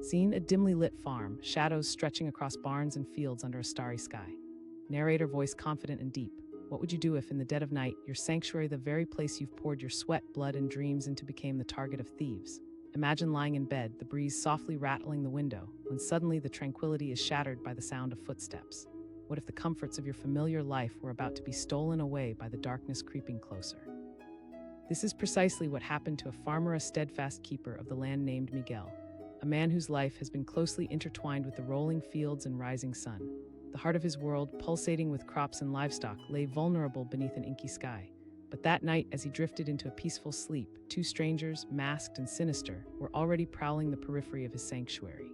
Scene: a dimly lit farm, shadows stretching across barns and fields under a starry sky. Narrator voice confident and deep. What would you do if, in the dead of night, your sanctuary, the very place you've poured your sweat, blood, and dreams into, became the target of thieves? Imagine lying in bed, the breeze softly rattling the window, when suddenly the tranquility is shattered by the sound of footsteps. What if the comforts of your familiar life were about to be stolen away by the darkness creeping closer? This is precisely what happened to a farmer, a steadfast keeper of the land named Miguel, a man whose life has been closely intertwined with the rolling fields and rising sun. The heart of his world, pulsating with crops and livestock, lay vulnerable beneath an inky sky. But that night, as he drifted into a peaceful sleep, two strangers, masked and sinister, were already prowling the periphery of his sanctuary.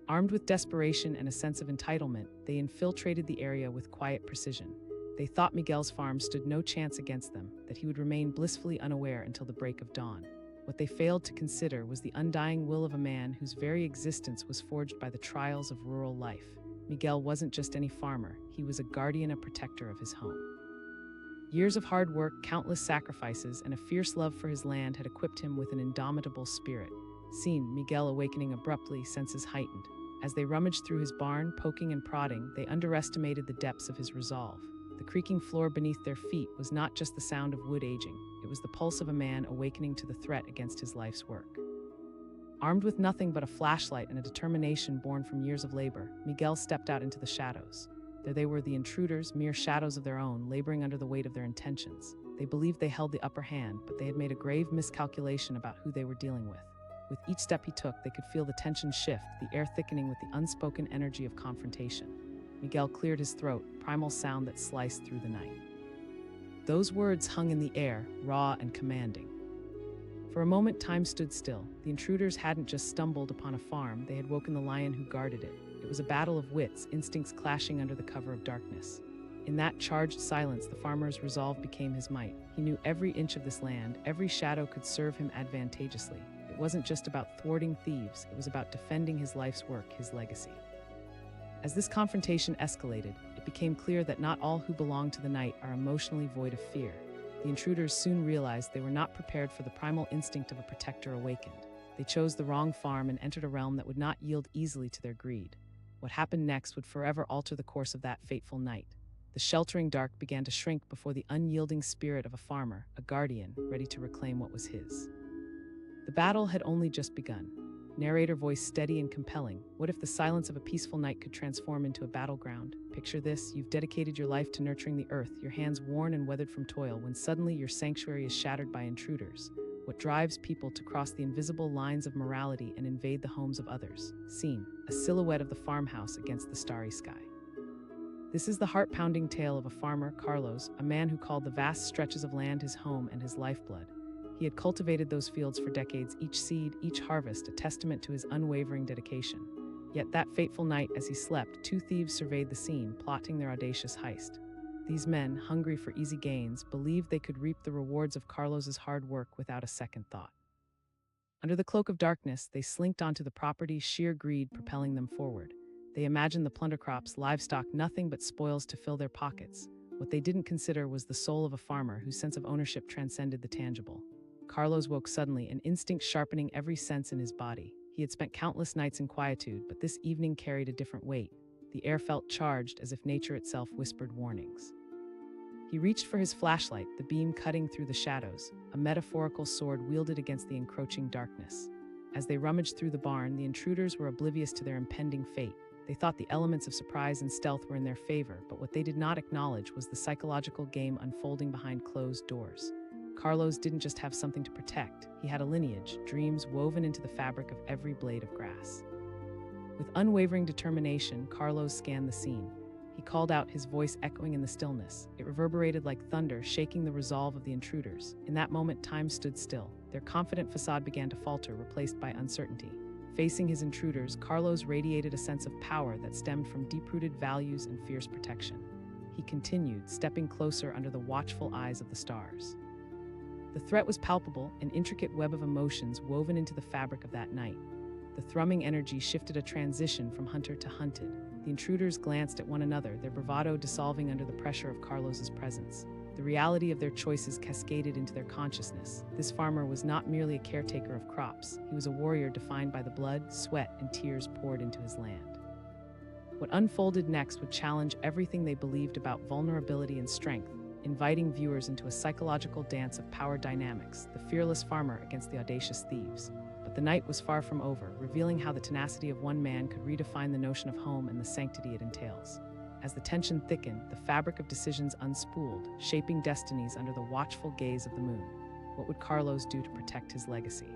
Armed with desperation and a sense of entitlement, they infiltrated the area with quiet precision. They thought Miguel's farm stood no chance against them, that he would remain blissfully unaware until the break of dawn. What they failed to consider was the undying will of a man whose very existence was forged by the trials of rural life. Miguel wasn't just any farmer, he was a guardian, a protector of his home. Years of hard work, countless sacrifices, and a fierce love for his land had equipped him with an indomitable spirit. Scene: Miguel awakening abruptly, senses heightened. As they rummaged through his barn, poking and prodding, they underestimated the depths of his resolve. The creaking floor beneath their feet was not just the sound of wood aging, it was the pulse of a man awakening to the threat against his life's work. Armed with nothing but a flashlight and a determination born from years of labor, Miguel stepped out into the shadows. There they were, the intruders, mere shadows of their own, laboring under the weight of their intentions. They believed they held the upper hand, but they had made a grave miscalculation about who they were dealing with. With each step he took, they could feel the tension shift, the air thickening with the unspoken energy of confrontation. Miguel cleared his throat, primal sound that sliced through the night. Those words hung in the air, raw and commanding. For a moment, time stood still. The intruders hadn't just stumbled upon a farm, they had woken the lion who guarded it. It was a battle of wits, instincts clashing under the cover of darkness. In that charged silence, the farmer's resolve became his might. He knew every inch of this land, every shadow could serve him advantageously. It wasn't just about thwarting thieves, it was about defending his life's work, his legacy. As this confrontation escalated, it became clear that not all who belong to the night are emotionally void of fear. The intruders soon realized they were not prepared for the primal instinct of a protector awakened. They chose the wrong farm and entered a realm that would not yield easily to their greed. What happened next would forever alter the course of that fateful night. The sheltering dark began to shrink before the unyielding spirit of a farmer, a guardian, ready to reclaim what was his. The battle had only just begun. Narrator voice steady and compelling. What if the silence of a peaceful night could transform into a battleground? Picture this: you've dedicated your life to nurturing the earth, your hands worn and weathered from toil, when suddenly your sanctuary is shattered by intruders. What drives people to cross the invisible lines of morality and invade the homes of others? Scene: a silhouette of the farmhouse against the starry sky. This is the heart-pounding tale of a farmer, Carlos, a man who called the vast stretches of land his home and his lifeblood. He had cultivated those fields for decades, each seed, each harvest, a testament to his unwavering dedication. Yet that fateful night, as he slept, two thieves surveyed the scene, plotting their audacious heist. These men, hungry for easy gains, believed they could reap the rewards of Carlos's hard work without a second thought. Under the cloak of darkness, they slinked onto the property, sheer greed propelling them forward. They imagined the plunder crops, livestock, nothing but spoils to fill their pockets. What they didn't consider was the soul of a farmer whose sense of ownership transcended the tangible. Carlos woke suddenly, an instinct sharpening every sense in his body. He had spent countless nights in quietude, but this evening carried a different weight. The air felt charged, as if nature itself whispered warnings. He reached for his flashlight, the beam cutting through the shadows, a metaphorical sword wielded against the encroaching darkness. As they rummaged through the barn, the intruders were oblivious to their impending fate. They thought the elements of surprise and stealth were in their favor, but what they did not acknowledge was the psychological game unfolding behind closed doors. Carlos didn't just have something to protect, he had a lineage, dreams woven into the fabric of every blade of grass. With unwavering determination, Carlos scanned the scene. He called out, his voice echoing in the stillness. It reverberated like thunder, shaking the resolve of the intruders. In that moment, time stood still. Their confident facade began to falter, replaced by uncertainty. Facing his intruders, Carlos radiated a sense of power that stemmed from deep-rooted values and fierce protection. He continued, stepping closer under the watchful eyes of the stars. The threat was palpable, an intricate web of emotions woven into the fabric of that night. The thrumming energy shifted, a transition from hunter to hunted. The intruders glanced at one another, their bravado dissolving under the pressure of Carlos's presence. The reality of their choices cascaded into their consciousness. This farmer was not merely a caretaker of crops. He was a warrior defined by the blood, sweat, and tears poured into his land. What unfolded next would challenge everything they believed about vulnerability and strength, inviting viewers into a psychological dance of power dynamics, the fearless farmer against the audacious thieves. But the night was far from over, revealing how the tenacity of one man could redefine the notion of home and the sanctity it entails. As the tension thickened, the fabric of decisions unspooled, shaping destinies under the watchful gaze of the moon. What would Carlos do to protect his legacy?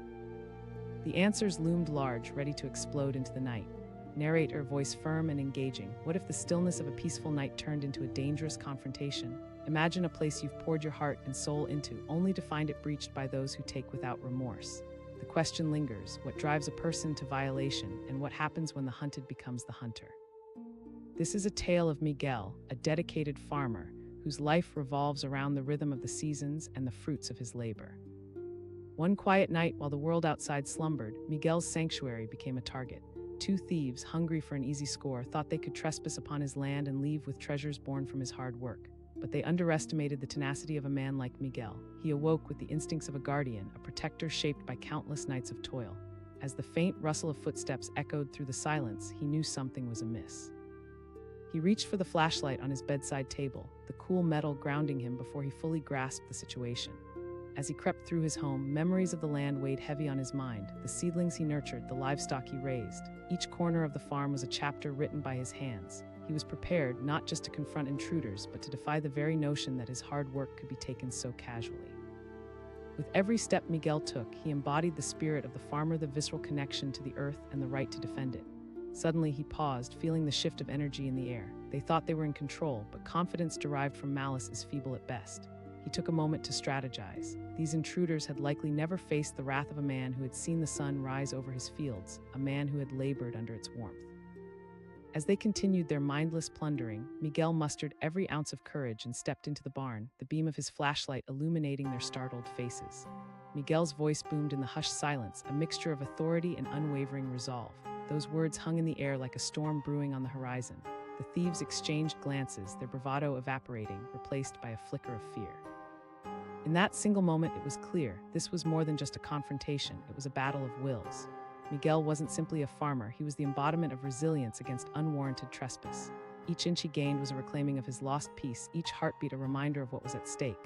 The answers loomed large, ready to explode into the night. Narrator, voice firm and engaging. What if the stillness of a peaceful night turned into a dangerous confrontation? Imagine a place you've poured your heart and soul into, only to find it breached by those who take without remorse. The question lingers: what drives a person to violation, and what happens when the hunted becomes the hunter? This is a tale of Miguel, a dedicated farmer, whose life revolves around the rhythm of the seasons and the fruits of his labor. One quiet night, while the world outside slumbered, Miguel's sanctuary became a target. Two thieves, hungry for an easy score, thought they could trespass upon his land and leave with treasures born from his hard work. But they underestimated the tenacity of a man like Miguel. He awoke with the instincts of a guardian, a protector shaped by countless nights of toil. As the faint rustle of footsteps echoed through the silence, he knew something was amiss. He reached for the flashlight on his bedside table, the cool metal grounding him before he fully grasped the situation. As he crept through his home, memories of the land weighed heavy on his mind, the seedlings he nurtured, the livestock he raised. Each corner of the farm was a chapter written by his hands. He was prepared not just to confront intruders, but to defy the very notion that his hard work could be taken so casually. With every step Miguel took, he embodied the spirit of the farmer, the visceral connection to the earth and the right to defend it. Suddenly he paused, feeling the shift of energy in the air. They thought they were in control, but confidence derived from malice is feeble at best. He took a moment to strategize. These intruders had likely never faced the wrath of a man who had seen the sun rise over his fields, a man who had labored under its warmth. As they continued their mindless plundering, Miguel mustered every ounce of courage and stepped into the barn, the beam of his flashlight illuminating their startled faces. Miguel's voice boomed in the hushed silence, a mixture of authority and unwavering resolve. Those words hung in the air like a storm brewing on the horizon. The thieves exchanged glances, their bravado evaporating, replaced by a flicker of fear. In that single moment, it was clear this was more than just a confrontation. It was a battle of wills. Miguel wasn't simply a farmer, he was the embodiment of resilience against unwarranted trespass. Each inch he gained was a reclaiming of his lost peace, each heartbeat a reminder of what was at stake.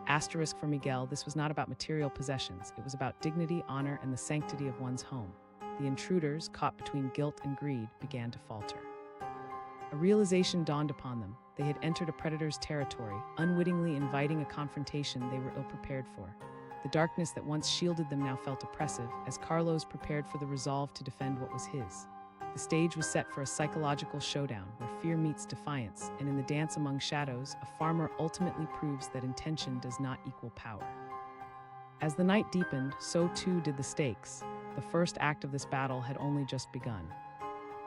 Asterisk for Miguel, this was not about material possessions. It was about dignity, honor, and the sanctity of one's home. The intruders, caught between guilt and greed, began to falter. A realization dawned upon them. They had entered a predator's territory, unwittingly inviting a confrontation they were ill-prepared for. The darkness that once shielded them now felt oppressive, as Carlos prepared for the resolve to defend what was his. The stage was set for a psychological showdown, where fear meets defiance, and in the dance among shadows, a farmer ultimately proves that intention does not equal power. As the night deepened, so too did the stakes. The first act of this battle had only just begun.